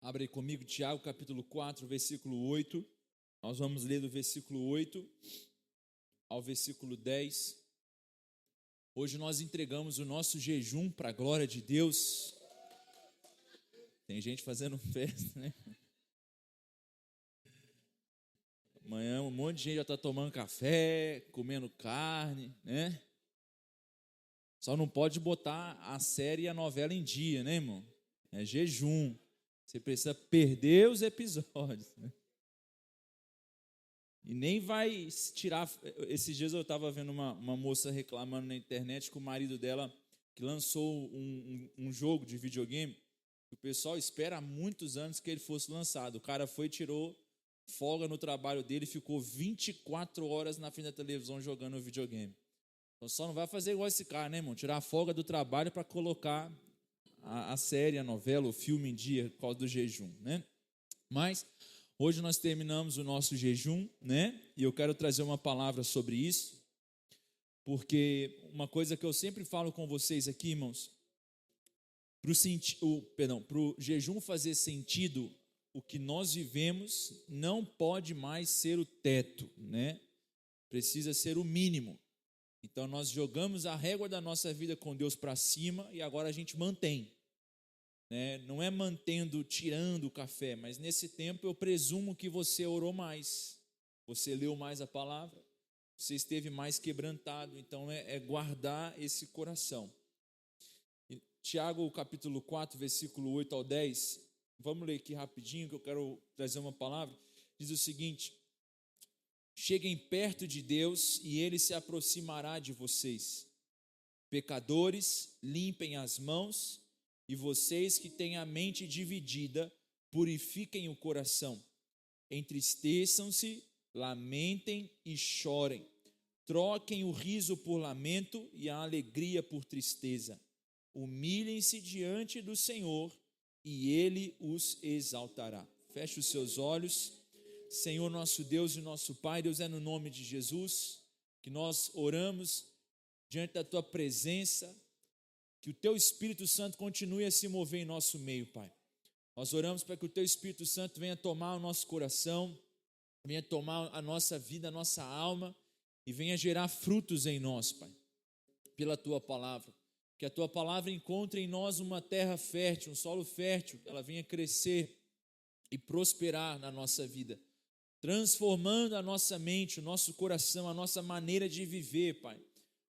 Abre aí comigo Tiago capítulo 4, versículo 8. Nós vamos ler do versículo 8 ao versículo 10. Hoje nós entregamos o nosso jejum para a glória de Deus. Tem gente fazendo festa, né? Amanhã um monte de gente já está tomando café, comendo carne, né? Só não pode botar a série e a novela em dia, né, irmão? É jejum. Você precisa perder os episódios, né? E nem vai tirar. Esses dias eu estava vendo uma moça reclamando na internet que o marido dela, que lançou um jogo de videogame, o pessoal espera há muitos anos que ele fosse lançado. O cara foi e tirou folga no trabalho dele e ficou 24 horas na frente da televisão jogando o videogame. Então só não vai fazer igual esse cara, né, irmão? Tirar a folga do trabalho para colocar a série, a novela, o filme em dia por causa do jejum, né? Mas hoje nós terminamos o nosso jejum, né? E eu quero trazer uma palavra sobre isso, porque uma coisa que eu sempre falo com vocês aqui, irmãos, para o jejum fazer sentido, o que nós vivemos não pode mais ser o teto, né? Precisa ser o mínimo. Então nós jogamos a régua da nossa vida com Deus para cima e agora a gente mantém, né? Não é mantendo, tirando o café, mas nesse tempo eu presumo que você orou mais, você leu mais a palavra, você esteve mais quebrantado, então é guardar esse coração. Tiago capítulo 4, versículo 8 ao 10, vamos ler aqui rapidinho que eu quero trazer uma palavra, diz o seguinte: cheguem perto de Deus e Ele se aproximará de vocês. Pecadores, limpem as mãos, e vocês que têm a mente dividida, purifiquem o coração. Entristeçam-se, lamentem e chorem. Troquem o riso por lamento e a alegria por tristeza. Humilhem-se diante do Senhor e Ele os exaltará. Feche os seus olhos. Senhor, nosso Deus e nosso Pai, Deus, é no nome de Jesus que nós oramos diante da Tua presença, que o Teu Espírito Santo continue a se mover em nosso meio, Pai. Nós oramos para que o Teu Espírito Santo venha tomar o nosso coração, venha tomar a nossa vida, a nossa alma e venha gerar frutos em nós, Pai, pela Tua palavra. Que a Tua palavra encontre em nós uma terra fértil, um solo fértil, que ela venha crescer e prosperar na nossa vida, transformando a nossa mente, o nosso coração, a nossa maneira de viver, Pai,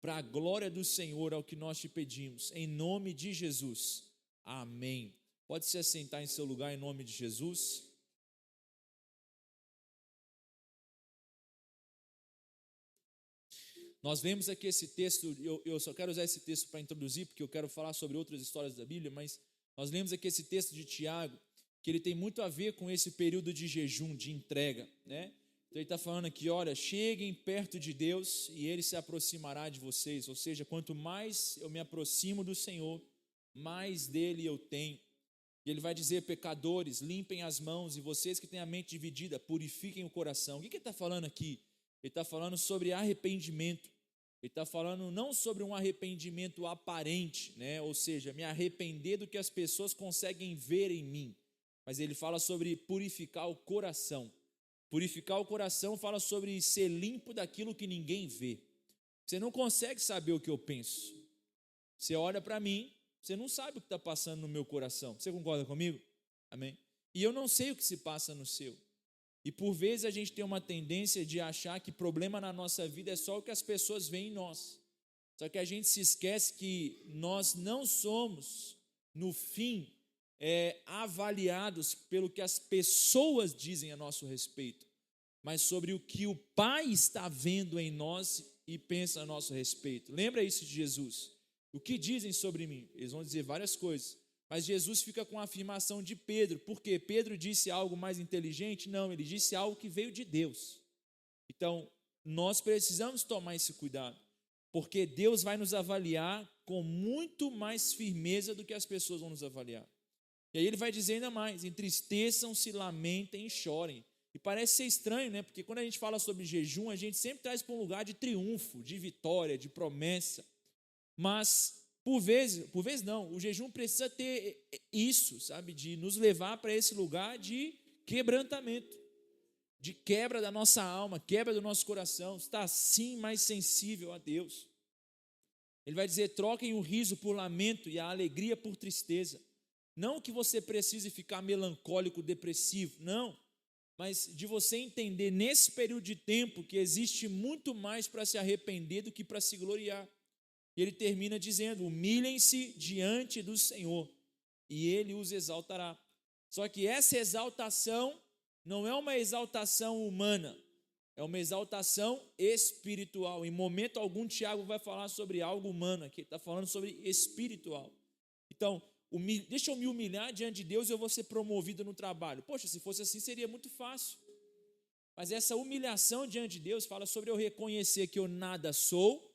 para a glória do Senhor, é o que nós te pedimos, em nome de Jesus, amém. Pode se assentar em seu lugar em nome de Jesus. Nós lemos aqui esse texto, eu só quero usar esse texto para introduzir, porque eu quero falar sobre outras histórias da Bíblia, mas nós lemos aqui esse texto de Tiago, que ele tem muito a ver com esse período de jejum, de entrega, né? Então ele está falando aqui, olha, cheguem perto de Deus e Ele se aproximará de vocês, ou seja, quanto mais eu me aproximo do Senhor, mais dele eu tenho. E ele vai dizer, pecadores, limpem as mãos, e vocês que têm a mente dividida, purifiquem o coração. O que ele está falando aqui? Ele está falando sobre arrependimento. Ele está falando não sobre um arrependimento aparente, né? Ou seja, me arrepender do que as pessoas conseguem ver em mim, mas ele fala sobre purificar o coração. Purificar o coração fala sobre ser limpo daquilo que ninguém vê. Você não consegue saber o que eu penso. Você olha para mim, você não sabe o que está passando no meu coração. Você concorda comigo? Amém? E eu não sei o que se passa no seu. E por vezes a gente tem uma tendência de achar que problema na nossa vida é só o que as pessoas veem em nós. Só que a gente se esquece que nós não somos, no fim, avaliados pelo que as pessoas dizem a nosso respeito, mas sobre o que o Pai está vendo em nós e pensa a nosso respeito. Lembra isso de Jesus? O que dizem sobre mim? Eles vão dizer várias coisas, mas Jesus fica com a afirmação de Pedro. Por quê? Pedro disse algo mais inteligente? Não, ele disse algo que veio de Deus. Então, nós precisamos tomar esse cuidado, porque Deus vai nos avaliar com muito mais firmeza do que as pessoas vão nos avaliar. E aí ele vai dizer ainda mais, entristeçam-se, lamentem e chorem. E parece ser estranho, né? Porque quando a gente fala sobre jejum, a gente sempre traz para um lugar de triunfo, de vitória, de promessa. Mas por vezes não, o jejum precisa ter isso, sabe, de nos levar para esse lugar de quebrantamento, de quebra da nossa alma, quebra do nosso coração, estar assim mais sensível a Deus. Ele vai dizer: troquem o riso por lamento e a alegria por tristeza. Não que você precise ficar melancólico, depressivo, não, mas de você entender nesse período de tempo que existe muito mais para se arrepender do que para se gloriar. E ele termina dizendo: humilhem-se diante do Senhor e Ele os exaltará. Só que essa exaltação não é uma exaltação humana, é uma exaltação espiritual. Em momento algum, Tiago vai falar sobre algo humano aqui, ele está falando sobre espiritual. Então, deixa eu me humilhar diante de Deus e eu vou ser promovido no trabalho. Poxa, se fosse assim seria muito fácil. Mas essa humilhação diante de Deus fala sobre eu reconhecer que eu nada sou.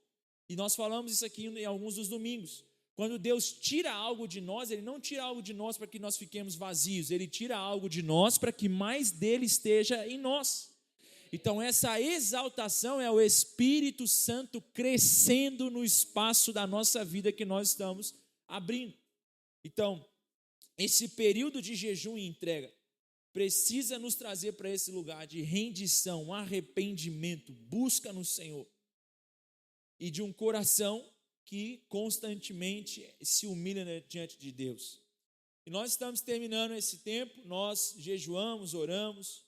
E nós falamos isso aqui em alguns dos domingos. Quando Deus tira algo de nós, Ele não tira algo de nós para que nós fiquemos vazios. Ele tira algo de nós para que mais dele esteja em nós. Então essa exaltação é o Espírito Santo crescendo no espaço da nossa vida que nós estamos abrindo. Então, esse período de jejum e entrega precisa nos trazer para esse lugar de rendição, arrependimento, busca no Senhor. E de um coração que constantemente se humilha diante de Deus. E nós estamos terminando esse tempo, nós jejuamos, oramos,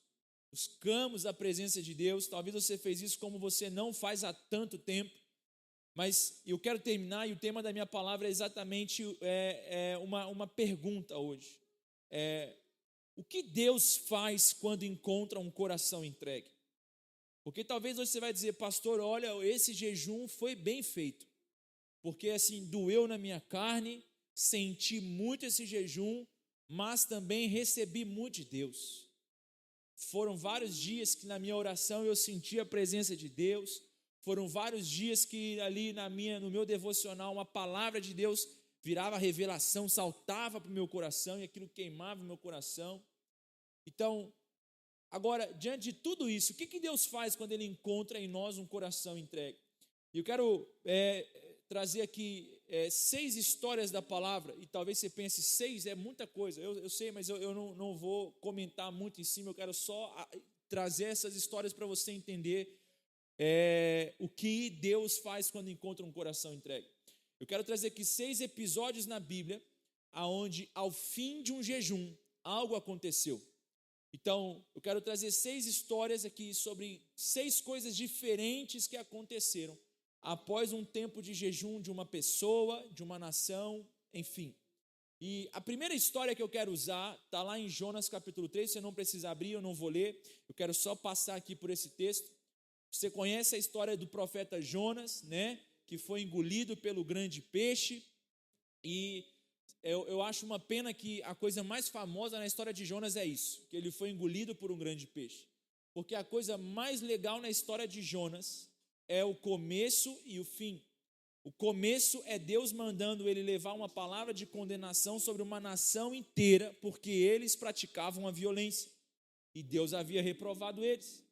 buscamos a presença de Deus. Talvez você fez isso como você não faz há tanto tempo, mas eu quero terminar, e o tema da minha palavra é exatamente uma pergunta hoje. O que Deus faz quando encontra um coração entregue? Porque talvez você vai dizer: pastor, olha, esse jejum foi bem feito, porque assim, doeu na minha carne, senti muito esse jejum, mas também recebi muito de Deus. Foram vários dias que na minha oração eu senti a presença de Deus, foram vários dias que ali no meu devocional uma palavra de Deus virava revelação, saltava para o meu coração e aquilo queimava o meu coração. Então, agora, diante de tudo isso, o que Deus faz quando Ele encontra em nós um coração entregue? E eu quero trazer aqui 6 histórias da palavra, e talvez você pense, 6 é muita coisa, eu sei, mas eu não vou comentar muito em cima, eu quero só trazer essas histórias para você entender o que Deus faz quando encontra um coração entregue. Eu quero trazer aqui 6 episódios na Bíblia, onde ao fim de um jejum, algo aconteceu. Então, eu quero trazer 6 histórias aqui sobre 6 coisas diferentes que aconteceram após um tempo de jejum de uma pessoa, de uma nação, enfim. E a primeira história que eu quero usar está lá em Jonas capítulo 3, você não precisa abrir, eu não vou ler, eu quero só passar aqui por esse texto. Você conhece a história do profeta Jonas, né, que foi engolido pelo grande peixe, e eu acho uma pena que a coisa mais famosa na história de Jonas é isso, que ele foi engolido por um grande peixe. Porque a coisa mais legal na história de Jonas é o começo e o fim. O começo é Deus mandando ele levar uma palavra de condenação sobre uma nação inteira, porque eles praticavam a violência, e Deus havia reprovado eles.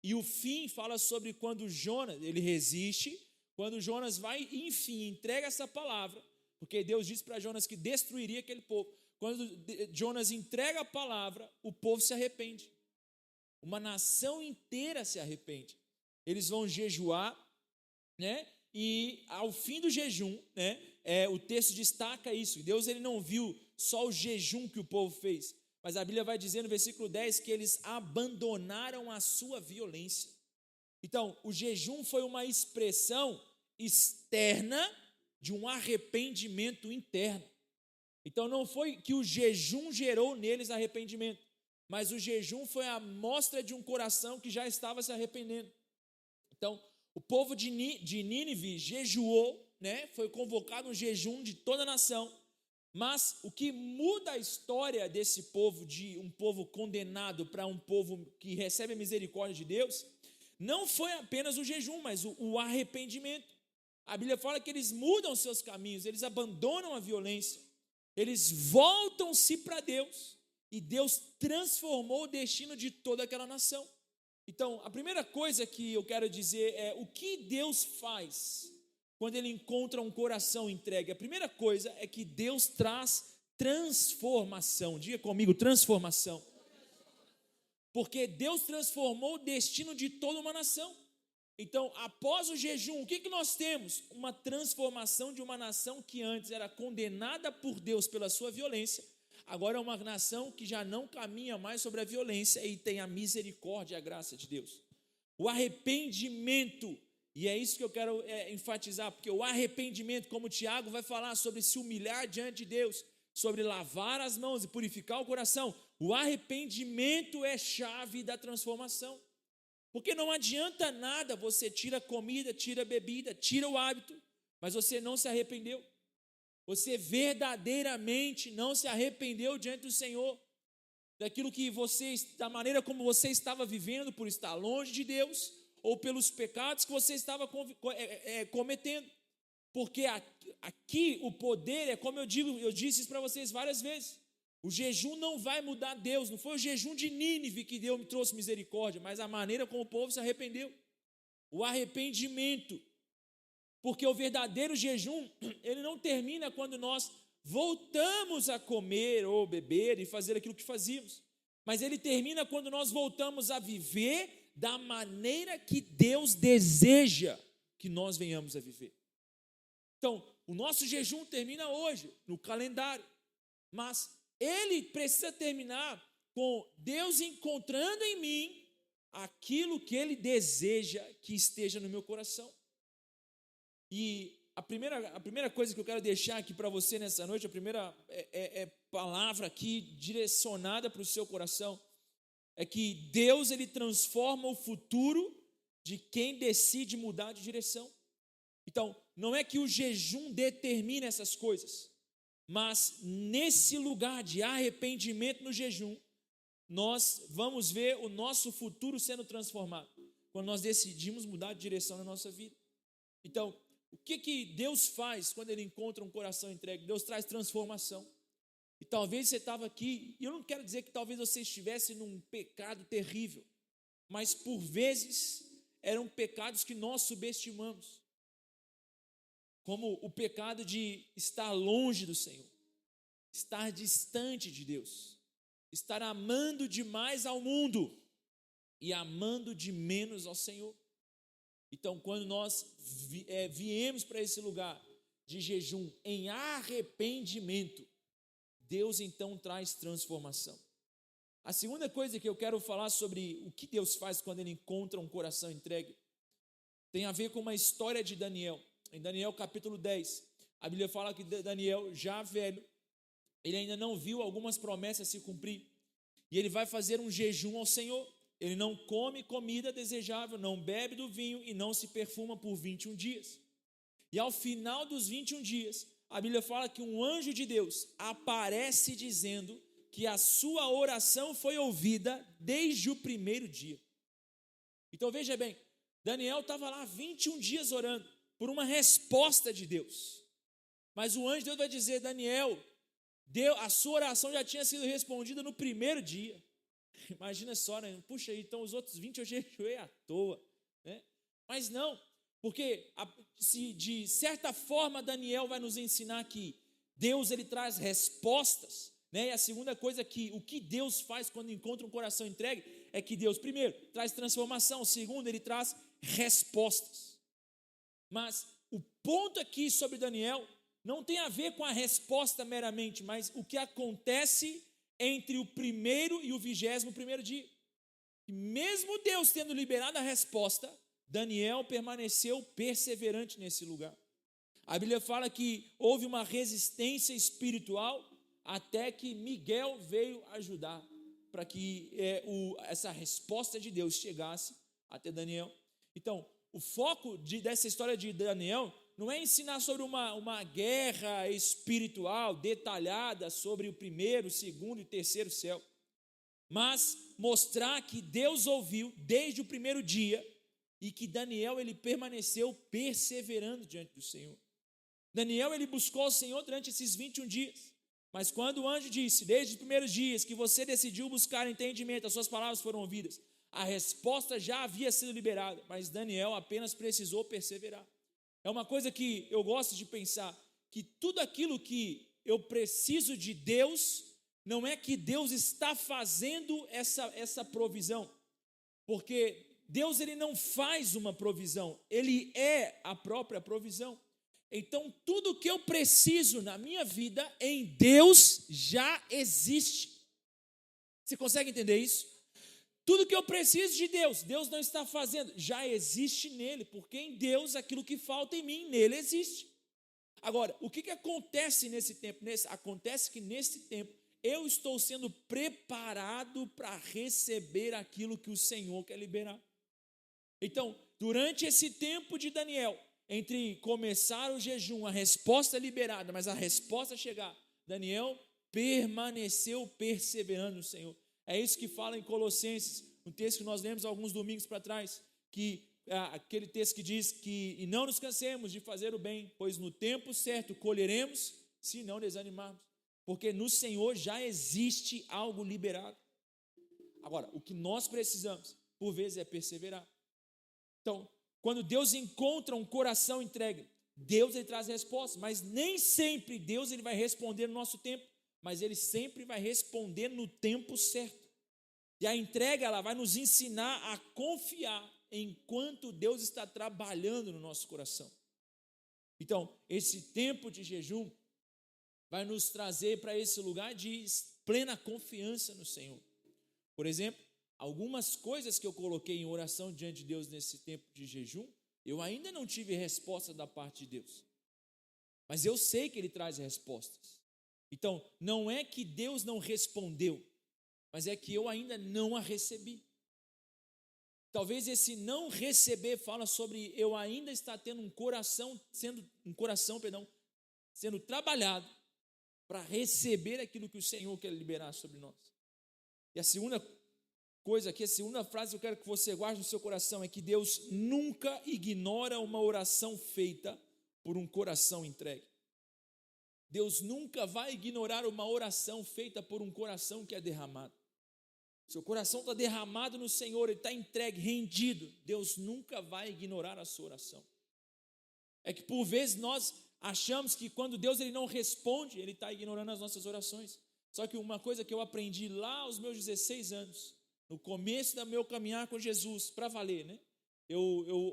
E o fim fala sobre quando Jonas, ele resiste, quando Jonas vai, enfim, entrega essa palavra, porque Deus disse para Jonas que destruiria aquele povo. Quando Jonas entrega a palavra, o povo se arrepende. Uma nação inteira se arrepende. Eles vão jejuar, né? E ao fim do jejum, né? O texto destaca isso. Deus ele não viu só o jejum que o povo fez, mas a Bíblia vai dizer no versículo 10 que eles abandonaram a sua violência. Então, o jejum foi uma expressão externa de um arrependimento interno. Então não foi que o jejum gerou neles arrependimento, mas o jejum foi a amostra de um coração que já estava se arrependendo. Então o povo de Nínive jejuou, né? Foi convocado um jejum de toda a nação, mas o que muda a história desse povo, de um povo condenado para um povo que recebe a misericórdia de Deus, não foi apenas o jejum, mas o arrependimento. A Bíblia fala que eles mudam seus caminhos, eles abandonam a violência, eles voltam-se para Deus, e Deus transformou o destino de toda aquela nação. Então, a primeira coisa que eu quero dizer é o que Deus faz quando ele encontra um coração entregue? A primeira coisa é que Deus traz transformação. Diga comigo, transformação. Porque Deus transformou o destino de toda uma nação. Então, após o jejum, o que nós temos? Uma transformação de uma nação que antes era condenada por Deus pela sua violência, agora é uma nação que já não caminha mais sobre a violência e tem a misericórdia e a graça de Deus. O arrependimento, e é isso que eu quero enfatizar, porque o arrependimento, como o Tiago vai falar sobre se humilhar diante de Deus, sobre lavar as mãos e purificar o coração, o arrependimento é chave da transformação. Porque não adianta nada, você tira comida, tira bebida, tira o hábito, mas você não se arrependeu. Você verdadeiramente não se arrependeu diante do Senhor, daquilo que da maneira como você estava vivendo, por estar longe de Deus, ou pelos pecados que você estava cometendo. Porque aqui o poder é, como eu disse isso para vocês várias vezes, o jejum não vai mudar Deus. Não foi o jejum de Nínive que Deus me trouxe misericórdia, mas a maneira como o povo se arrependeu. O arrependimento. Porque o verdadeiro jejum, ele não termina quando nós voltamos a comer ou beber e fazer aquilo que fazíamos. Mas ele termina quando nós voltamos a viver da maneira que Deus deseja que nós venhamos a viver. Então, o nosso jejum termina hoje, no calendário. Mas ele precisa terminar com Deus encontrando em mim aquilo que Ele deseja que esteja no meu coração. E a primeira coisa que eu quero deixar aqui para você nessa noite, a primeira palavra aqui direcionada para o seu coração, é que Deus, Ele transforma o futuro de quem decide mudar de direção. Então, não é que o jejum determina essas coisas, mas nesse lugar de arrependimento no jejum, nós vamos ver o nosso futuro sendo transformado, quando nós decidimos mudar de direção na nossa vida. Então, o que Deus faz quando Ele encontra um coração entregue? Deus traz transformação. E talvez você estava aqui, e eu não quero dizer que talvez você estivesse num pecado terrível, mas por vezes eram pecados que nós subestimamos, como o pecado de estar longe do Senhor, estar distante de Deus, estar amando demais ao mundo e amando de menos ao Senhor. Então, quando nós viemos para esse lugar de jejum em arrependimento, Deus então traz transformação. A segunda coisa que eu quero falar sobre o que Deus faz quando Ele encontra um coração entregue, tem a ver com uma história de Daniel. Em Daniel capítulo 10, a Bíblia fala que Daniel, já velho, ele ainda não viu algumas promessas se cumprir, e ele vai fazer um jejum ao Senhor. Ele não come comida desejável, não bebe do vinho e não se perfuma por 21 dias. E ao final dos 21 dias, a Bíblia fala que um anjo de Deus aparece dizendo que a sua oração foi ouvida desde o primeiro dia. Então veja bem, Daniel estava lá 21 dias orando por uma resposta de Deus. Mas o anjo de Deus vai dizer: Daniel, a sua oração já tinha sido respondida no primeiro dia. Imagina só, né? Puxa, então os outros 20 eu jejuei à toa, né? Mas não, porque se de certa forma Daniel vai nos ensinar que Deus, ele traz respostas, né? E a segunda coisa o que Deus faz quando encontra um coração entregue é que Deus, primeiro, traz transformação, segundo, ele traz respostas. Mas o ponto aqui sobre Daniel não tem a ver com a resposta meramente, mas o que acontece entre o primeiro e o 21º dia. E mesmo Deus tendo liberado a resposta, Daniel permaneceu perseverante nesse lugar. A Bíblia fala que houve uma resistência espiritual até que Miguel veio ajudar para que essa resposta de Deus chegasse até Daniel. Então, o foco dessa história de Daniel não é ensinar sobre uma guerra espiritual detalhada sobre o primeiro, o segundo e o terceiro céu, mas mostrar que Deus ouviu desde o primeiro dia e que Daniel, ele permaneceu perseverando diante do Senhor. Daniel, ele buscou o Senhor durante esses 21 dias, mas quando o anjo disse, desde os primeiros dias, que você decidiu buscar entendimento, as suas palavras foram ouvidas, a resposta já havia sido liberada, mas Daniel apenas precisou perseverar. É uma coisa que eu gosto de pensar, que tudo aquilo que eu preciso de Deus, não é que Deus está fazendo essa provisão, porque Deus ele não faz uma provisão, Ele é a própria provisão. Então tudo que eu preciso na minha vida, em Deus já existe. Você consegue entender isso? Tudo que eu preciso de Deus, Deus não está fazendo, já existe nele, porque em Deus aquilo que falta em mim, nele existe. Agora, o que acontece nesse tempo? Acontece que nesse tempo eu estou sendo preparado para receber aquilo que o Senhor quer liberar. Então, durante esse tempo de Daniel, entre começar o jejum, a resposta liberada, mas a resposta chegar, Daniel permaneceu perseverando no Senhor. É isso que fala em Colossenses, um texto que nós lemos alguns domingos para trás, que aquele texto que diz que e não nos cansemos de fazer o bem, pois no tempo certo colheremos, se não desanimarmos, porque no Senhor já existe algo liberado. Agora, o que nós precisamos, por vezes, é perseverar. Então, quando Deus encontra um coração entregue, Deus ele traz respostas, mas nem sempre Deus ele vai responder no nosso tempo, mas Ele sempre vai responder no tempo certo. E a entrega ela vai nos ensinar a confiar enquanto Deus está trabalhando no nosso coração. Então, esse tempo de jejum vai nos trazer para esse lugar de plena confiança no Senhor. Por exemplo, algumas coisas que eu coloquei em oração diante de Deus nesse tempo de jejum, eu ainda não tive resposta da parte de Deus. Mas eu sei que Ele traz respostas. Então, não é que Deus não respondeu, mas é que eu ainda não a recebi. Talvez esse não receber fala sobre eu ainda estar tendo um coração sendo trabalhado para receber aquilo que o Senhor quer liberar sobre nós. E a segunda coisa aqui, a segunda frase que eu quero que você guarde no seu coração é que Deus nunca ignora uma oração feita por um coração entregue. Deus nunca vai ignorar uma oração feita por um coração que é derramado. Seu coração está derramado no Senhor, ele está entregue, rendido. Deus nunca vai ignorar a sua oração. É que por vezes nós achamos que quando Deus ele não responde, Ele está ignorando as nossas orações. Só que uma coisa que eu aprendi lá aos meus 16 anos, no começo do meu caminhar com Jesus, para valer, né? Eu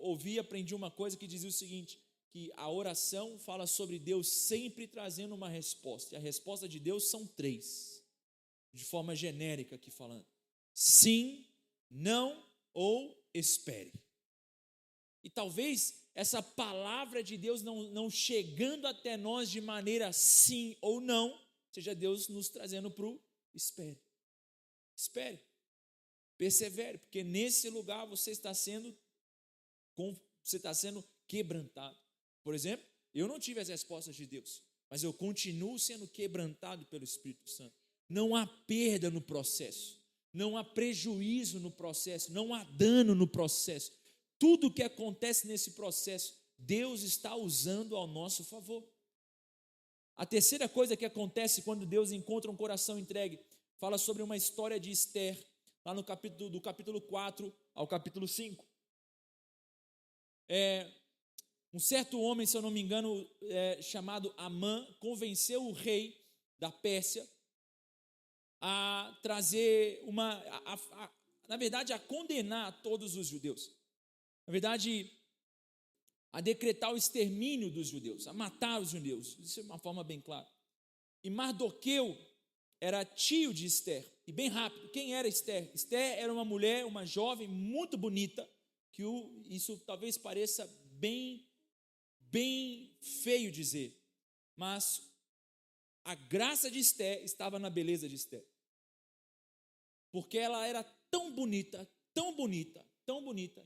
ouvi e aprendi uma coisa que dizia o seguinte, que a oração fala sobre Deus sempre trazendo uma resposta. E a resposta de Deus são 3, de forma genérica aqui falando. Sim, não ou espere. E talvez essa palavra de Deus não chegando até nós de maneira sim ou não, seja Deus nos trazendo para o espere. Espere, persevere, porque nesse lugar você está sendo quebrantado. Por exemplo, eu não tive as respostas de Deus, mas eu continuo sendo quebrantado pelo Espírito Santo. Não há perda no processo, não há prejuízo no processo, não há dano no processo. Tudo que acontece nesse processo, Deus está usando ao nosso favor. A terceira coisa que acontece quando Deus encontra um coração entregue, fala sobre uma história de Esther, lá no do capítulo 4 ao capítulo 5. Um certo homem, se eu não me engano, chamado Amã, convenceu o rei da Pérsia a trazer na verdade, a condenar todos os judeus. Na verdade, a decretar o extermínio dos judeus, a matar os judeus. Isso é uma forma bem clara. E Mardoqueu era tio de Esther. E bem rápido, quem era Esther? Esther era uma mulher, uma jovem muito bonita, que isso talvez pareça bem feio dizer, mas a graça de Esther estava na beleza de Esther, porque ela era tão bonita,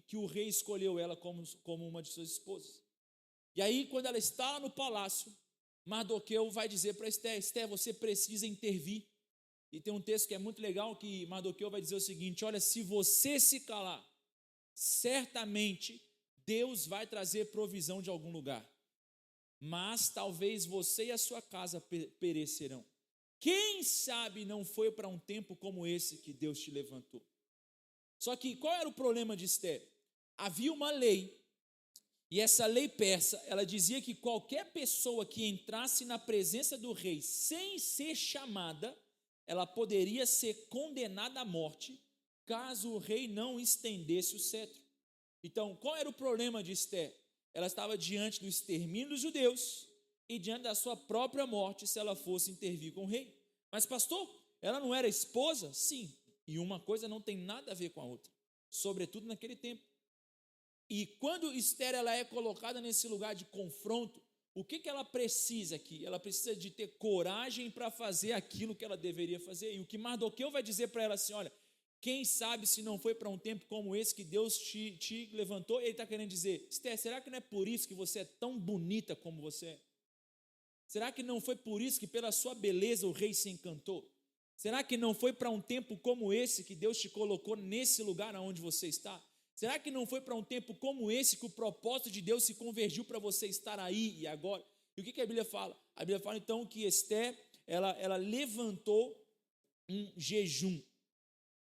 que o rei escolheu ela como uma de suas esposas. E aí, quando ela está no palácio, Mardoqueu vai dizer para Esther: Esther, você precisa intervir. E tem um texto que é muito legal, que Mardoqueu vai dizer o seguinte: olha, se você se calar, certamente Deus vai trazer provisão de algum lugar, mas talvez você e a sua casa perecerão. Quem sabe não foi para um tempo como esse que Deus te levantou. Só que qual era o problema de Esther? Havia uma lei E essa lei persa, ela dizia que qualquer pessoa que entrasse na presença do rei sem ser chamada, ela poderia ser condenada à morte, caso o rei não estendesse o cetro. Então, qual era o problema de Ester? Ela estava diante do extermínio dos judeus e diante da sua própria morte se ela fosse intervir com o rei. Mas pastor, ela não era esposa? Sim, e uma coisa não tem nada a ver com a outra, sobretudo naquele tempo. E quando Ester ela é colocada nesse lugar de confronto, o que ela precisa aqui? Ela precisa de ter coragem para fazer aquilo que ela deveria fazer. E o que Mardoqueu vai dizer para ela assim, olha, quem sabe se não foi para um tempo como esse que Deus te levantou? Ele está querendo dizer, Ester, será que não é por isso que você é tão bonita como você é? Será que não foi por isso que pela sua beleza o rei se encantou? Será que não foi para um tempo como esse que Deus te colocou nesse lugar onde você está? Será que não foi para um tempo como esse que o propósito de Deus se convergiu para você estar aí e agora? E o que a Bíblia fala? A Bíblia fala então que Ester, ela levantou um jejum.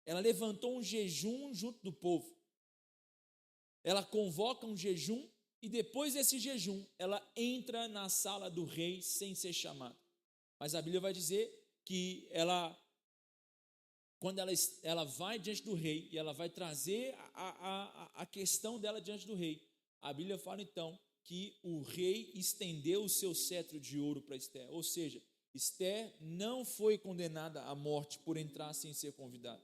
Ela levantou um jejum junto do povo. Ela convoca um jejum e depois desse jejum, ela entra na sala do rei sem ser chamada. Mas a Bíblia vai dizer que quando ela vai diante do rei e ela vai trazer a questão dela diante do rei, a Bíblia fala então que o rei estendeu o seu cetro de ouro para Ester, ou seja, Ester não foi condenada à morte por entrar sem ser convidada.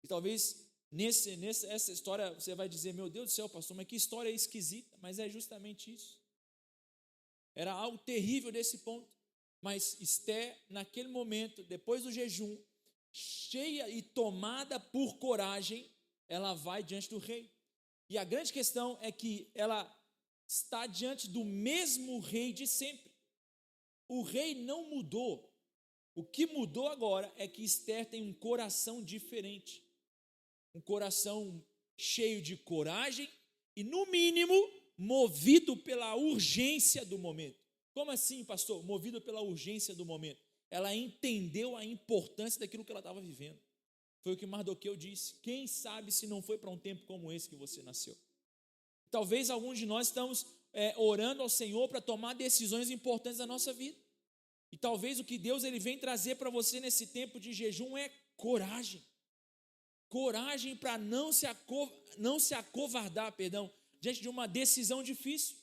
E talvez nessa história você vai dizer, meu Deus do céu, pastor, mas que história esquisita, mas é justamente isso. Era algo terrível desse ponto, mas Ester naquele momento, depois do jejum, cheia e tomada por coragem, ela vai diante do rei. E a grande questão é que ela está diante do mesmo rei de sempre. O rei não mudou. O que mudou agora é que Ester tem um coração diferente. Um coração cheio de coragem e, no mínimo, movido pela urgência do momento. Como assim, pastor? Movido pela urgência do momento. Ela entendeu a importância daquilo que ela estava vivendo. Foi o que Mardoqueu disse. Quem sabe se não foi para um tempo como esse que você nasceu? Talvez alguns de nós estamos orando ao Senhor para tomar decisões importantes da nossa vida. E talvez o que Deus ele vem trazer para você nesse tempo de jejum é coragem. Coragem para não se acovardar, diante de uma decisão difícil.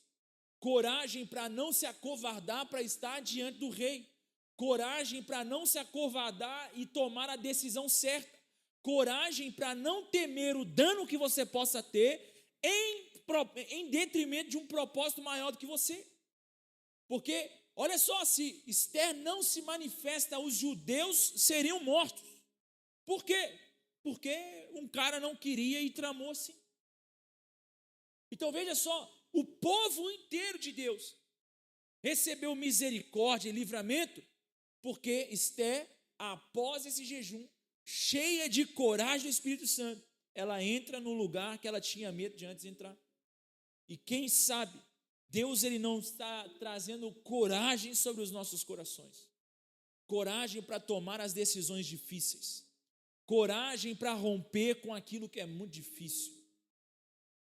Coragem para não se acovardar para estar diante do rei. Coragem para não se acovardar e tomar a decisão certa. Coragem para não temer o dano que você possa ter em detrimento de um propósito maior do que você. Porque, olha só, se Ester não se manifesta, os judeus seriam mortos. Por quê? Porque um cara não queria e tramou assim. Então veja só, o povo inteiro de Deus recebeu misericórdia e livramento, porque Ester, após esse jejum, cheia de coragem do Espírito Santo, ela entra no lugar que ela tinha medo de antes entrar. E quem sabe, Deus ele não está trazendo coragem sobre os nossos corações. Coragem para tomar as decisões difíceis. Coragem para romper com aquilo que é muito difícil.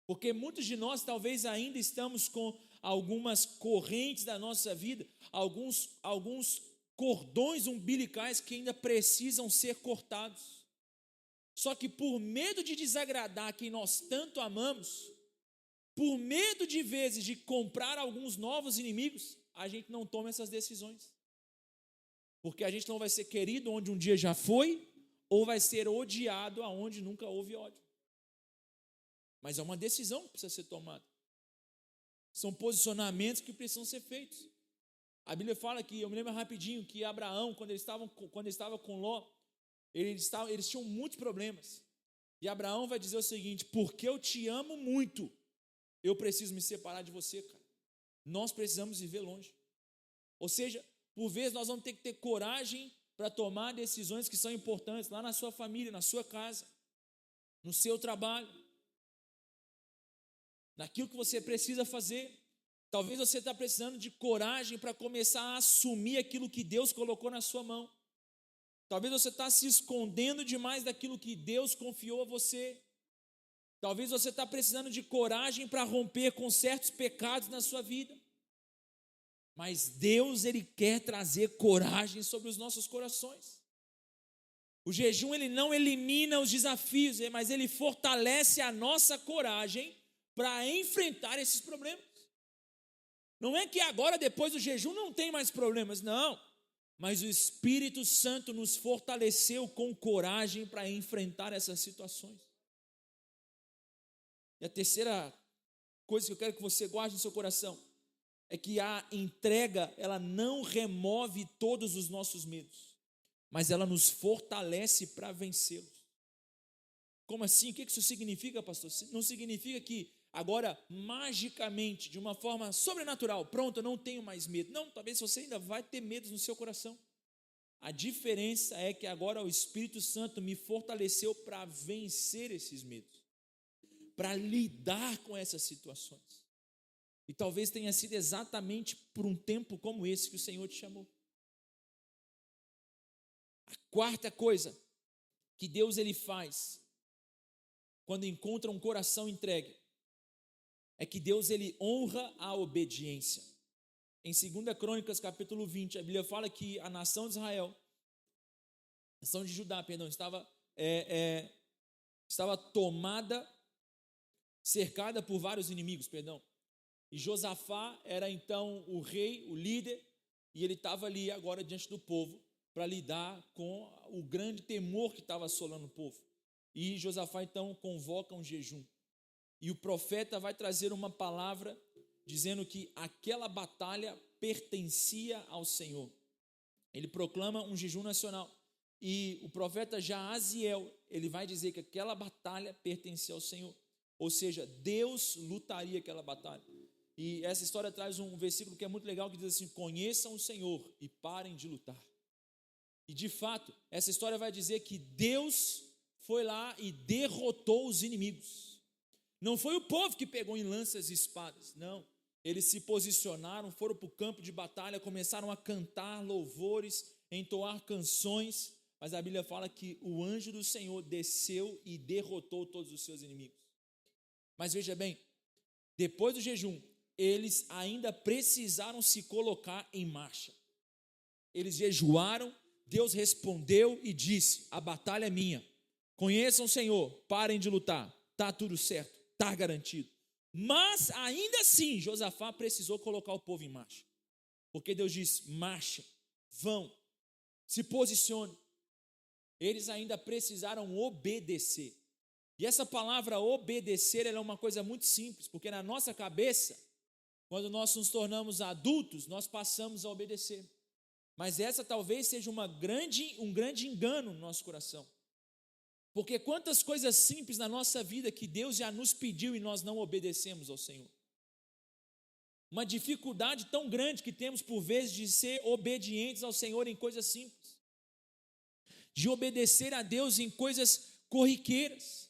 Porque muitos de nós talvez ainda estamos com algumas correntes da nossa vida, alguns cordões umbilicais que ainda precisam ser cortados. Só que por medo de desagradar quem nós tanto amamos, por medo de vezes de comprar alguns novos inimigos, a gente não toma essas decisões. Porque a gente não vai ser querido onde um dia já foi, ou vai ser odiado aonde nunca houve ódio. Mas é uma decisão que precisa ser tomada. São posicionamentos que precisam ser feitos. A Bíblia fala que, eu me lembro rapidinho, que Abraão, quando ele estava com Ló, eles tinham muitos problemas. E Abraão vai dizer o seguinte: porque eu te amo muito, eu preciso me separar de você, cara. Nós precisamos viver longe. Ou seja, por vezes nós vamos ter que ter coragem para tomar decisões que são importantes lá na sua família, na sua casa, no seu trabalho, naquilo que você precisa fazer. Talvez você está precisando de coragem para começar a assumir aquilo que Deus colocou na sua mão. Talvez você está se escondendo demais daquilo que Deus confiou a você. Talvez você está precisando de coragem para romper com certos pecados na sua vida. Mas Deus, Ele quer trazer coragem sobre os nossos corações. O jejum, ele não elimina os desafios, mas ele fortalece a nossa coragem para enfrentar esses problemas. Não é que agora, depois do jejum, não tem mais problemas, não. Mas o Espírito Santo nos fortaleceu com coragem para enfrentar essas situações. E a terceira coisa que eu quero que você guarde no seu coração é que a entrega, ela não remove todos os nossos medos, mas ela nos fortalece para vencê-los. Como assim? O que isso significa, pastor? Não significa que agora, magicamente, de uma forma sobrenatural, pronto, eu não tenho mais medo. Não, talvez você ainda vai ter medos no seu coração. A diferença é que agora o Espírito Santo me fortaleceu para vencer esses medos, para lidar com essas situações. E talvez tenha sido exatamente por um tempo como esse que o Senhor te chamou. A quarta coisa que Deus ele faz quando encontra um coração entregue é que Deus ele honra a obediência. Em 2 Crônicas capítulo 20, a Bíblia fala que a nação de Israel, a nação de Judá, perdão, estava tomada, cercada por vários inimigos, perdão. E Josafá era então o rei, o líder, e ele estava ali agora diante do povo para lidar com o grande temor que estava assolando o povo. E Josafá então convoca um jejum. E o profeta vai trazer uma palavra dizendo que aquela batalha pertencia ao Senhor. Ele proclama um jejum nacional. E o profeta Jaaziel, ele vai dizer que aquela batalha pertencia ao Senhor. Ou seja, Deus lutaria aquela batalha. E essa história traz um versículo que é muito legal, que diz assim: conheçam o Senhor e parem de lutar. E de fato, essa história vai dizer que Deus foi lá e derrotou os inimigos. Não foi o povo que pegou em lanças e espadas, não. Eles se posicionaram, foram para o campo de batalha, começaram a cantar louvores, entoar canções, mas a Bíblia fala que o anjo do Senhor desceu e derrotou todos os seus inimigos. Mas veja bem, depois do jejum, eles ainda precisaram se colocar em marcha. Eles jejuaram, Deus respondeu e disse: a batalha é minha, conheçam o Senhor, parem de lutar, está tudo certo, está garantido. Mas ainda assim, Josafá precisou colocar o povo em marcha, porque Deus disse: marchem, vão, se posicionem. Eles ainda precisaram obedecer. E essa palavra obedecer, ela é uma coisa muito simples, porque na nossa cabeça, quando nós nos tornamos adultos, nós passamos a obedecer. Mas essa talvez seja um grande engano no nosso coração. Porque quantas coisas simples na nossa vida que Deus já nos pediu e nós não obedecemos ao Senhor. Uma dificuldade tão grande que temos por vezes de ser obedientes ao Senhor em coisas simples. De obedecer a Deus em coisas corriqueiras.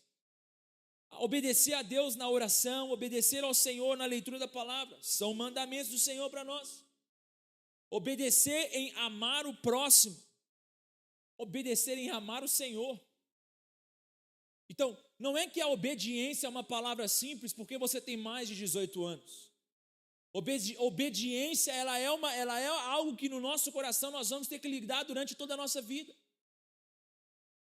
Obedecer a Deus na oração, obedecer ao Senhor na leitura da palavra, são mandamentos do Senhor para nós. Obedecer em amar o próximo, obedecer em amar o Senhor. Então, não é que a obediência é uma palavra simples porque você tem mais de 18 anos. Obediência, ela é algo que no nosso coração nós vamos ter que lidar durante toda a nossa vida.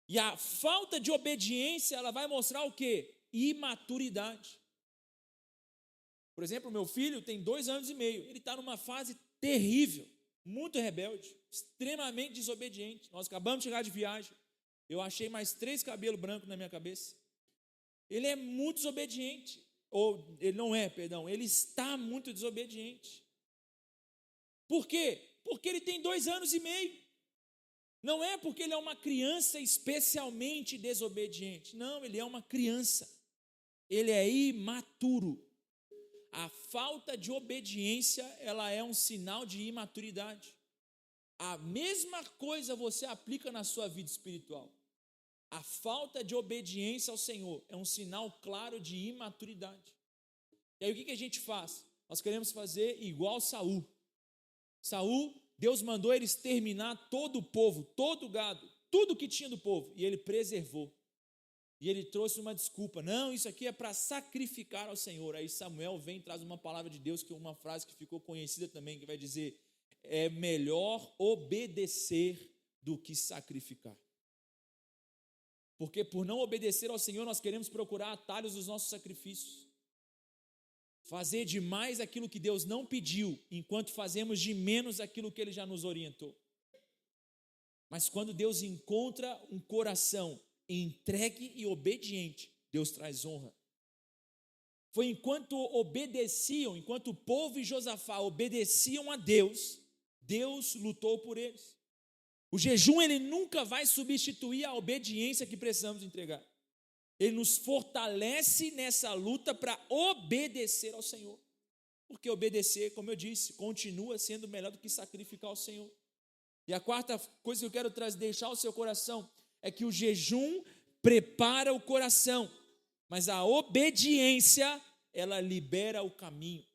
E a falta de obediência, ela vai mostrar o quê? Imaturidade. Por exemplo, meu filho tem 2 anos e meio, ele está numa fase terrível, muito rebelde, extremamente desobediente. Nós acabamos de chegar de viagem, eu achei mais 3 cabelos brancos na minha cabeça. Ele é muito desobediente, ou ele não é, perdão, ele está muito desobediente. Por quê? Porque ele tem 2 anos e meio. Não é porque ele é uma criança especialmente desobediente, não, ele é uma criança. Ele é imaturo. A falta de obediência, ela é um sinal de imaturidade. A mesma coisa você aplica na sua vida espiritual. A falta de obediência ao Senhor é um sinal claro de imaturidade. E aí o que a gente faz? Nós queremos fazer igual Saul. Saul, Deus mandou ele exterminar todo o povo, todo o gado, tudo que tinha do povo, e ele preservou. E ele trouxe uma desculpa. Não, isso aqui é para sacrificar ao Senhor. Aí Samuel vem e traz uma palavra de Deus, que é uma frase que ficou conhecida também, que vai dizer: é melhor obedecer do que sacrificar. Porque por não obedecer ao Senhor, nós queremos procurar atalhos dos nossos sacrifícios. Fazer demais aquilo que Deus não pediu, enquanto fazemos de menos aquilo que Ele já nos orientou. Mas quando Deus encontra um coração entregue e obediente, Deus traz honra. Foi enquanto obedeciam, enquanto o povo e Josafá obedeciam a Deus, Deus lutou por eles. O jejum, ele nunca vai substituir a obediência que precisamos entregar. Ele nos fortalece nessa luta para obedecer ao Senhor. Porque obedecer, como eu disse, continua sendo melhor do que sacrificar ao Senhor. E a quarta coisa que eu quero deixar ao seu coração é que o jejum prepara o coração, mas a obediência, ela libera o caminho.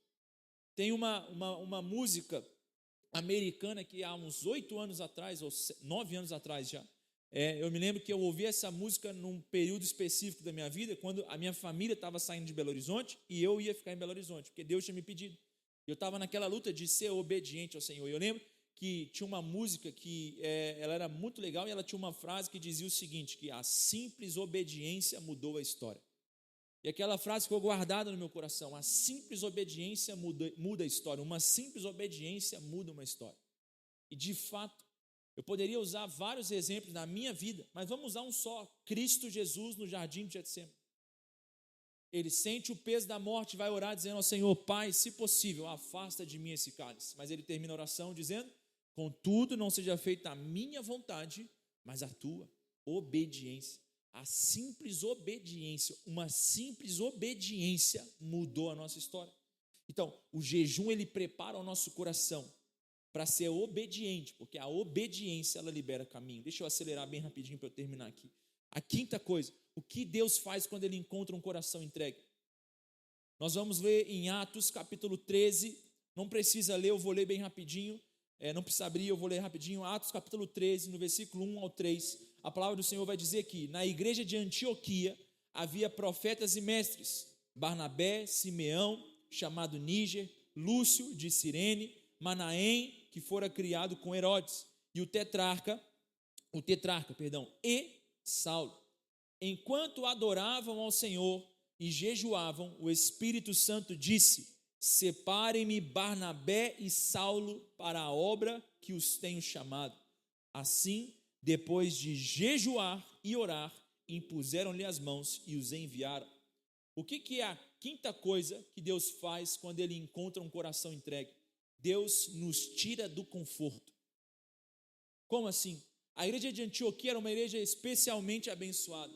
Tem uma música americana que há uns 8 anos atrás, ou 9 anos atrás já, eu me lembro que eu ouvi essa música num período específico da minha vida, quando a minha família estava saindo de Belo Horizonte e eu ia ficar em Belo Horizonte, porque Deus tinha me pedido. Eu estava naquela luta de ser obediente ao Senhor. Eu lembro que tinha uma música que ela era muito legal, e ela tinha uma frase que dizia o seguinte, que a simples obediência mudou a história. E aquela frase ficou guardada no meu coração: a simples obediência muda a história, uma simples obediência muda uma história. E de fato, eu poderia usar vários exemplos na minha vida, mas vamos usar um só: Cristo Jesus no jardim de Getsêmani. Ele sente o peso da morte e vai orar dizendo ao Senhor: Pai, se possível, afasta de mim esse cálice. Mas ele termina a oração dizendo: contudo, não seja feita a minha vontade, mas a tua. Obediência. A simples obediência, uma simples obediência mudou a nossa história. Então, o jejum, ele prepara o nosso coração para ser obediente, porque a obediência, ela libera caminho. Deixa eu acelerar bem rapidinho para eu terminar aqui. A quinta coisa: o que Deus faz quando Ele encontra um coração entregue? Nós vamos ler em Atos capítulo 13, não precisa ler, eu vou ler bem rapidinho, não precisa abrir, eu vou ler rapidinho. Atos capítulo 13, no versículo 1 ao 3, a palavra do Senhor vai dizer que na igreja de Antioquia havia profetas e mestres: Barnabé, Simeão, chamado Níger, Lúcio de Cirene, Manaém, que fora criado com Herodes, e o tetrarca, e Saulo. Enquanto adoravam ao Senhor e jejuavam, o Espírito Santo disse: separem-me Barnabé e Saulo para a obra que os tenho chamado. Assim, depois de jejuar e orar, impuseram-lhe as mãos e os enviaram. O que é a quinta coisa que Deus faz quando Ele encontra um coração entregue? Deus nos tira do conforto. Como assim? A igreja de Antioquia era uma igreja especialmente abençoada.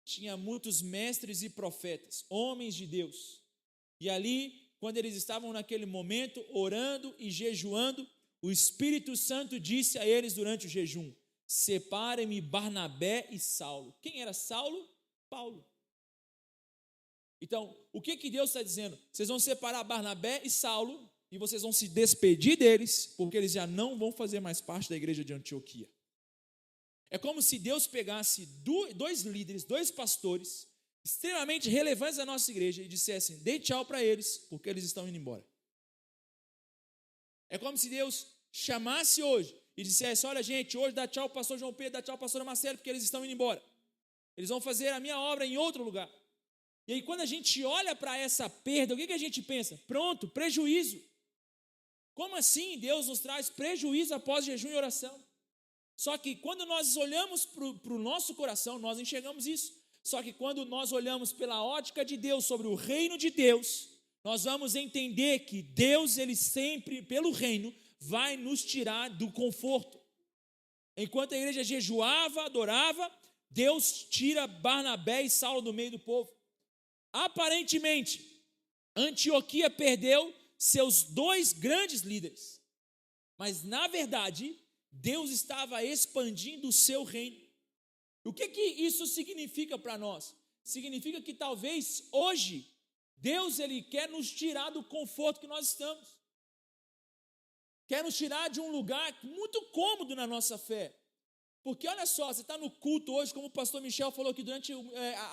Tinha muitos mestres e profetas, homens de Deus. E ali, quando eles estavam naquele momento, orando e jejuando, o Espírito Santo disse a eles durante o jejum: separem-me Barnabé e Saulo. Quem era Saulo? Paulo. Então, o que Deus está dizendo? Vocês vão separar Barnabé e Saulo, e vocês vão se despedir deles, porque eles já não vão fazer mais parte da igreja de Antioquia. É como se Deus pegasse 2 líderes, 2 pastores, extremamente relevantes da nossa igreja, e dissessem: dê tchau para eles, porque eles estão indo embora. É como se Deus chamasse hoje e dissesse: olha gente, hoje dá tchau ao pastor João Pedro, dá tchau ao pastor Marcelo, porque eles estão indo embora. Eles vão fazer a minha obra em outro lugar. E aí, quando a gente olha para essa perda, o que a gente pensa? Pronto, prejuízo. Como assim Deus nos traz prejuízo após jejum e oração? Só que quando nós olhamos para o nosso coração, nós enxergamos isso. Só que quando nós olhamos pela ótica de Deus sobre o reino de Deus, nós vamos entender que Deus, Ele sempre, pelo reino, vai nos tirar do conforto. Enquanto a igreja jejuava, adorava, Deus tira Barnabé e Saulo do meio do povo. Aparentemente, Antioquia perdeu seus 2 grandes líderes, mas na verdade, Deus estava expandindo o seu reino. O que isso significa para nós? Significa que talvez hoje, Deus Ele quer nos tirar do conforto que nós estamos. Quer nos tirar de um lugar muito cômodo na nossa fé. Porque olha só, você está no culto hoje, como o pastor Michel falou aqui durante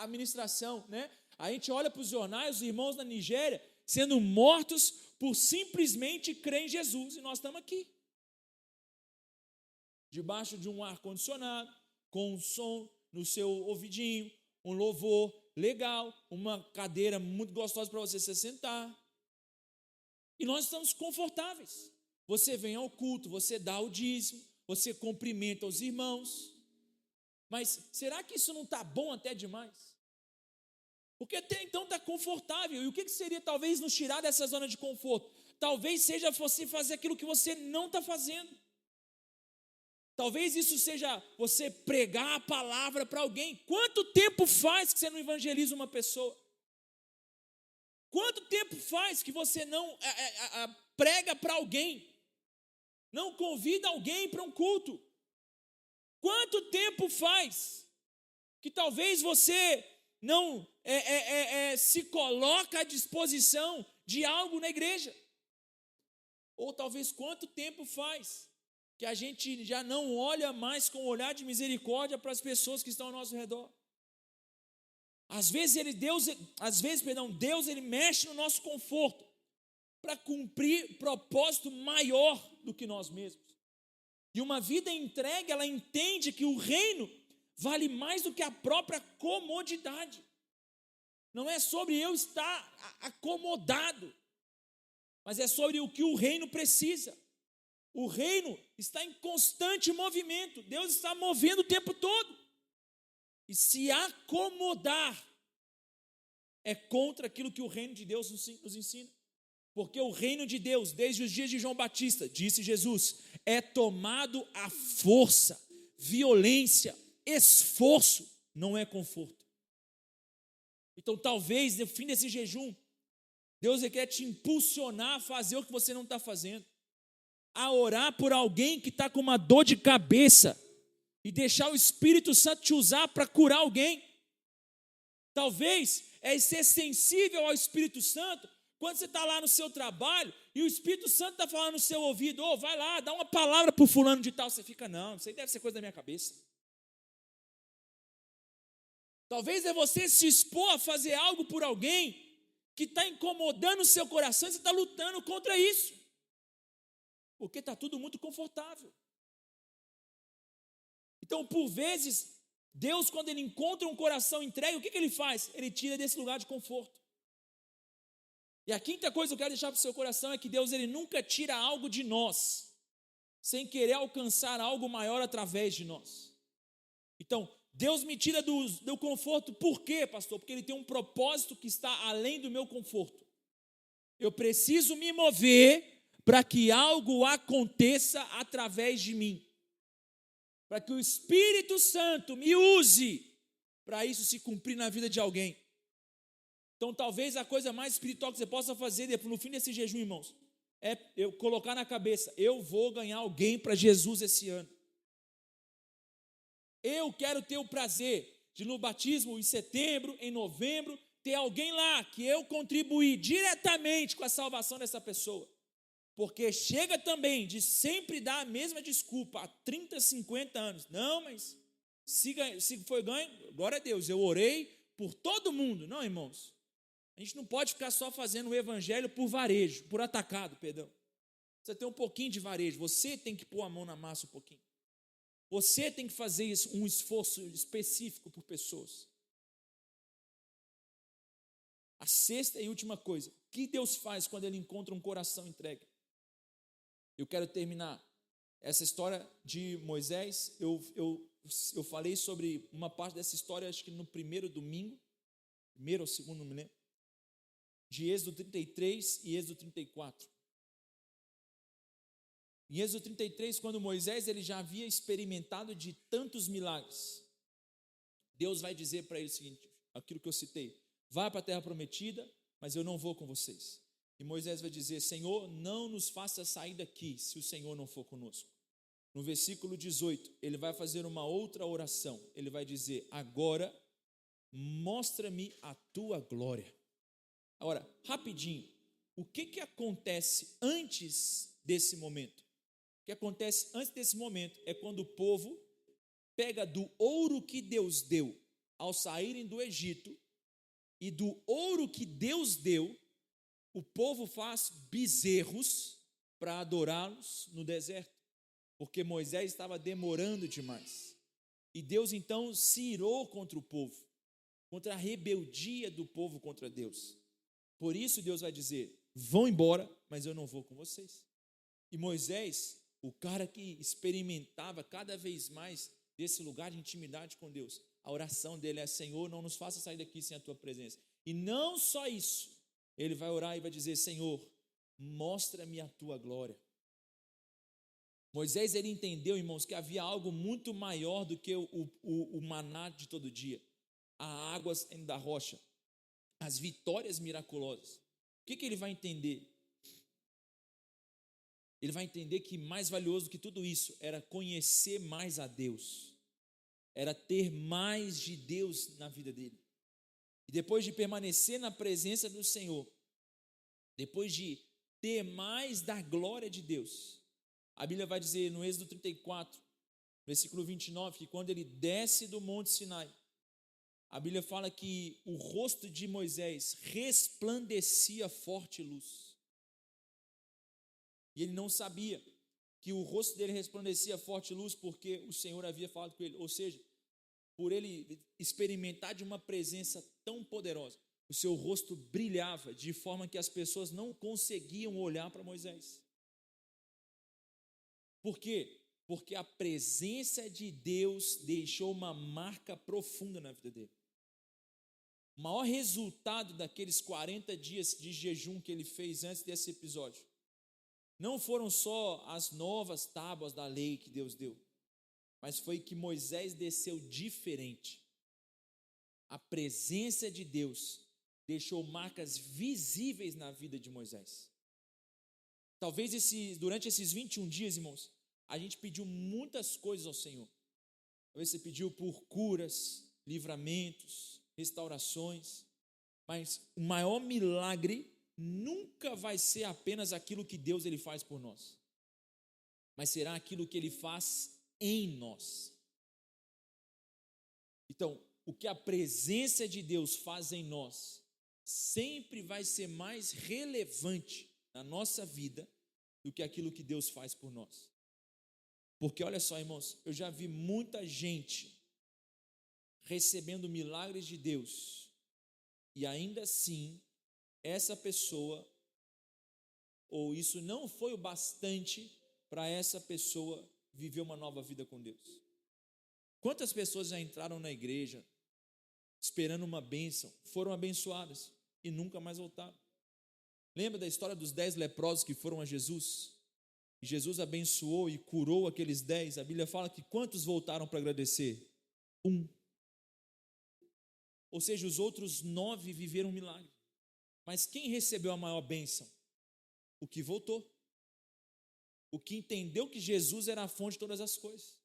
a ministração, né? A gente olha para os jornais, os irmãos na Nigéria sendo mortos por simplesmente crer em Jesus, e nós estamos aqui, debaixo de um ar-condicionado, com um som no seu ouvidinho, um louvor legal, uma cadeira muito gostosa para você se sentar, e nós estamos confortáveis. Você vem ao culto, você dá o dízimo, você cumprimenta os irmãos, mas será que isso não está bom até demais? Porque até então está confortável, e o que seria talvez nos tirar dessa zona de conforto? Talvez seja você fazer aquilo que você não está fazendo. Talvez isso seja você pregar a palavra para alguém. Quanto tempo faz que você não evangeliza uma pessoa? Quanto tempo faz que você não prega para alguém? Não convida alguém para um culto? Quanto tempo faz que talvez você não se coloca à disposição de algo na igreja? Ou talvez quanto tempo faz que a gente já não olha mais com um olhar de misericórdia para as pessoas que estão ao nosso redor? Às vezes Deus ele mexe no nosso conforto para cumprir propósito maior do que nós mesmos. E uma vida entregue, ela entende que o reino vale mais do que a própria comodidade. Não é sobre eu estar acomodado, mas é sobre o que o reino precisa. O reino está em constante movimento. Deus está movendo o tempo todo. E se acomodar é contra aquilo que o reino de Deus nos ensina. Porque o reino de Deus, desde os dias de João Batista, disse Jesus, é tomado à força, violência, esforço, não é conforto. Então talvez no fim desse jejum, Deus quer te impulsionar a fazer o que você não está fazendo, a orar por alguém que está com uma dor de cabeça e deixar o Espírito Santo te usar para curar alguém. Talvez ser sensível ao Espírito Santo quando você está lá no seu trabalho e o Espírito Santo está falando no seu ouvido, vai lá, dá uma palavra para o fulano de tal. Você fica, não, isso aí deve ser coisa da minha cabeça. Talvez é você se expor a fazer algo por alguém que está incomodando o seu coração e você está lutando contra isso. Porque está tudo muito confortável. Então, por vezes, Deus, quando Ele encontra um coração entregue, o que Ele faz? Ele tira desse lugar de conforto. E a quinta coisa que eu quero deixar para o seu coração é que Deus, Ele nunca tira algo de nós, sem querer alcançar algo maior através de nós. Então, Deus me tira do conforto, por quê, pastor? Porque Ele tem um propósito que está além do meu conforto. Eu preciso me mover para que algo aconteça através de mim. Para que o Espírito Santo me use para isso se cumprir na vida de alguém. Então, talvez a coisa mais espiritual que você possa fazer no fim desse jejum, irmãos, é eu colocar na cabeça, eu vou ganhar alguém para Jesus esse ano. Eu quero ter o prazer de no batismo em setembro, em novembro, ter alguém lá que eu contribuir diretamente com a salvação dessa pessoa. Porque chega também de sempre dar a mesma desculpa há 30, 50 anos. Não, mas se foi ganho, glória a Deus, eu orei por todo mundo. Não, irmãos, a gente não pode ficar só fazendo o evangelho por varejo, por atacado, perdão. Você tem um pouquinho de varejo, você tem que pôr a mão na massa um pouquinho. Você tem que fazer isso, um esforço específico por pessoas. A sexta e última coisa, o que Deus faz quando Ele encontra um coração entregue? Eu quero terminar essa história de Moisés. Eu falei sobre uma parte dessa história, acho que no primeiro domingo, primeiro ou segundo, não me lembro, de Êxodo 33 e Êxodo 34. Em Êxodo 33, quando Moisés ele já havia experimentado de tantos milagres, Deus vai dizer para ele o seguinte, aquilo que eu citei, vá para a terra prometida, mas eu não vou com vocês. E Moisés vai dizer, Senhor, não nos faça sair daqui, se o Senhor não for conosco. No versículo 18, ele vai fazer uma outra oração, ele vai dizer, agora, mostra-me a tua glória. Agora, rapidinho, o que acontece antes desse momento? O que acontece antes desse momento é quando o povo pega do ouro que Deus deu ao saírem do Egito, e do ouro que Deus deu, o povo faz bezerros para adorá-los no deserto, porque Moisés estava demorando demais. E Deus então se irou contra o povo, contra a rebeldia do povo contra Deus. Por isso Deus vai dizer: vão embora, mas eu não vou com vocês. E Moisés, o cara que experimentava cada vez mais desse lugar de intimidade com Deus, a oração dele é: Senhor, não nos faça sair daqui sem a tua presença. E não só isso, ele vai orar e vai dizer: Senhor, mostra-me a tua glória. Moisés, ele entendeu, irmãos, que havia algo muito maior do que o maná de todo dia, as águas da rocha, as vitórias miraculosas. O que ele vai entender? Ele vai entender que mais valioso do que tudo isso era conhecer mais a Deus, era ter mais de Deus na vida dele. E depois de permanecer na presença do Senhor, depois de ter mais da glória de Deus, a Bíblia vai dizer no Êxodo 34, versículo 29, que quando ele desce do Monte Sinai, a Bíblia fala que o rosto de Moisés resplandecia forte luz. E ele não sabia que o rosto dele resplandecia forte luz porque o Senhor havia falado com ele. Ou seja, por ele experimentar de uma presença tão poderosa, o seu rosto brilhava de forma que as pessoas não conseguiam olhar para Moisés. Por quê? Porque a presença de Deus deixou uma marca profunda na vida dele. O maior resultado daqueles 40 dias de jejum que ele fez antes desse episódio não foram só as novas tábuas da lei que Deus deu, mas foi que Moisés desceu diferente. A presença de Deus deixou marcas visíveis na vida de Moisés. Talvez durante esses 21 dias, irmãos, a gente pediu muitas coisas ao Senhor. Talvez você pediu por curas, livramentos, restaurações, mas o maior milagre nunca vai ser apenas aquilo que Deus ele faz por nós, mas será aquilo que ele faz em nós. Então, o que a presença de Deus faz em nós sempre vai ser mais relevante na nossa vida do que aquilo que Deus faz por nós. Porque olha só, irmãos, eu já vi muita gente recebendo milagres de Deus e ainda assim essa pessoa, ou isso não foi o bastante para essa pessoa viver uma nova vida com Deus. Quantas pessoas já entraram na igreja esperando uma bênção, foram abençoadas e nunca mais voltaram? Lembra da história dos 10 leprosos que foram a Jesus? E Jesus abençoou e curou aqueles 10. A Bíblia fala que quantos voltaram para agradecer? 1. Ou seja, os outros 9 viveram um milagre. Mas quem recebeu a maior bênção? O que voltou. O que entendeu que Jesus era a fonte de todas as coisas.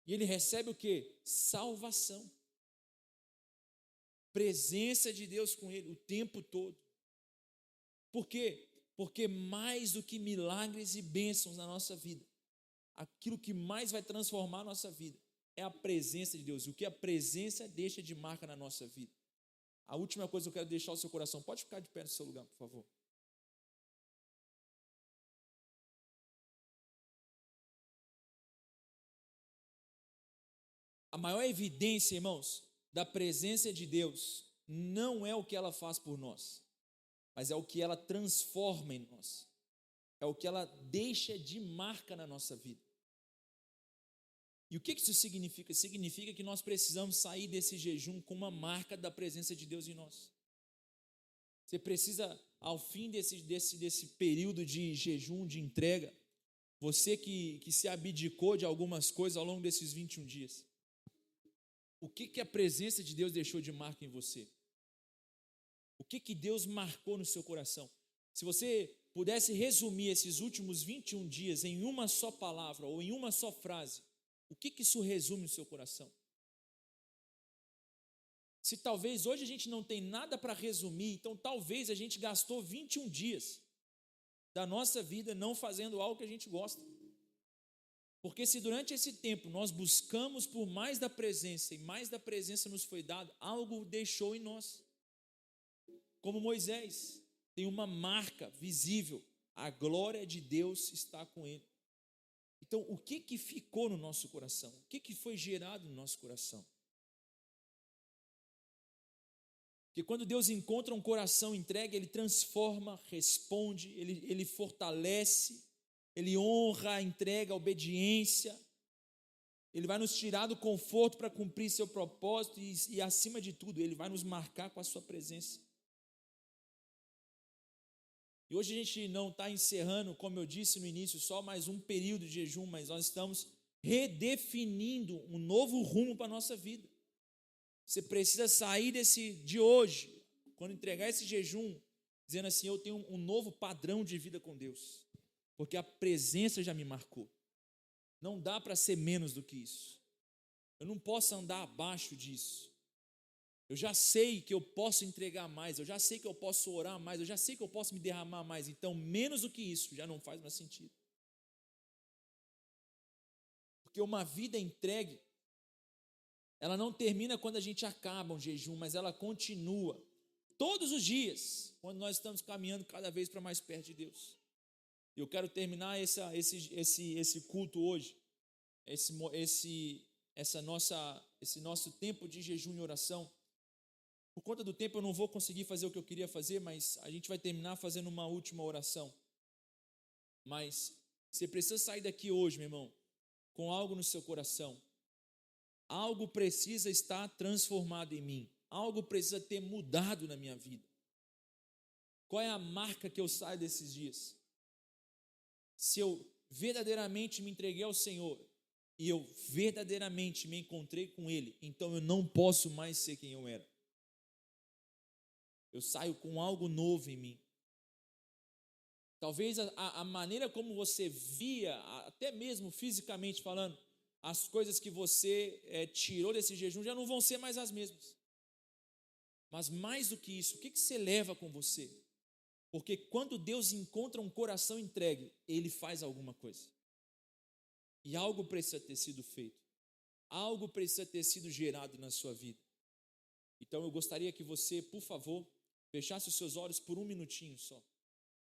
E ele recebe o quê? Salvação. Presença de Deus com ele o tempo todo. Por quê? Porque mais do que milagres e bênçãos na nossa vida, aquilo que mais vai transformar a nossa vida é a presença de Deus. O que a presença deixa de marca na nossa vida. A última coisa que eu quero deixar ao seu coração, pode ficar de pé no seu lugar, por favor. A maior evidência, irmãos, da presença de Deus não é o que ela faz por nós, mas é o que ela transforma em nós, é o que ela deixa de marca na nossa vida. E o que isso significa? Significa que nós precisamos sair desse jejum com uma marca da presença de Deus em nós. Você precisa, ao fim desse período de jejum, de entrega, você que se abdicou de algumas coisas ao longo desses 21 dias, o que a presença de Deus deixou de marca em você? O que Deus marcou no seu coração? Se você pudesse resumir esses últimos 21 dias em uma só palavra ou em uma só frase, o que isso resume no seu coração? Se talvez hoje a gente não tem nada para resumir, então talvez a gente gastou 21 dias da nossa vida não fazendo algo que a gente gosta. Porque se durante esse tempo nós buscamos por mais da presença e mais da presença nos foi dado, algo deixou em nós. Como Moisés, tem uma marca visível, a glória de Deus está com ele. Então, o que ficou no nosso coração? O que foi gerado no nosso coração? Porque quando Deus encontra um coração entregue, Ele transforma, responde, Ele fortalece, Ele honra, entrega, obediência. Ele vai nos tirar do conforto para cumprir seu propósito e, acima de tudo, Ele vai nos marcar com a sua presença. E hoje a gente não está encerrando, como eu disse no início, só mais um período de jejum, mas nós estamos redefinindo um novo rumo para a nossa vida. Você precisa sair de hoje, quando entregar esse jejum, dizendo assim, eu tenho um novo padrão de vida com Deus, porque a presença já me marcou. Não dá para ser menos do que isso. Eu não posso andar abaixo disso. Eu já sei que eu posso entregar mais, eu já sei que eu posso orar mais, eu já sei que eu posso me derramar mais, então menos do que isso já não faz mais sentido. Porque uma vida entregue, ela não termina quando a gente acaba um jejum, mas ela continua todos os dias, quando nós estamos caminhando cada vez para mais perto de Deus. Eu quero terminar esse culto hoje, esse nosso tempo de jejum e oração. Por conta do tempo eu não vou conseguir fazer o que eu queria fazer, mas a gente vai terminar fazendo uma última oração. Mas você precisa sair daqui hoje, meu irmão, com algo no seu coração. Algo precisa estar transformado em mim. Algo precisa ter mudado na minha vida. Qual é a marca que eu saio desses dias? Se eu verdadeiramente me entreguei ao Senhor e eu verdadeiramente me encontrei com Ele, então eu não posso mais ser quem eu era. Eu saio com algo novo em mim. Talvez a maneira como você via, até mesmo fisicamente falando, as coisas que você tirou desse jejum já não vão ser mais as mesmas. Mas mais do que isso, o que você leva com você? Porque quando Deus encontra um coração entregue, Ele faz alguma coisa. E algo precisa ter sido feito. Algo precisa ter sido gerado na sua vida. Então eu gostaria que você, por favor, fechasse os seus olhos por um minutinho só.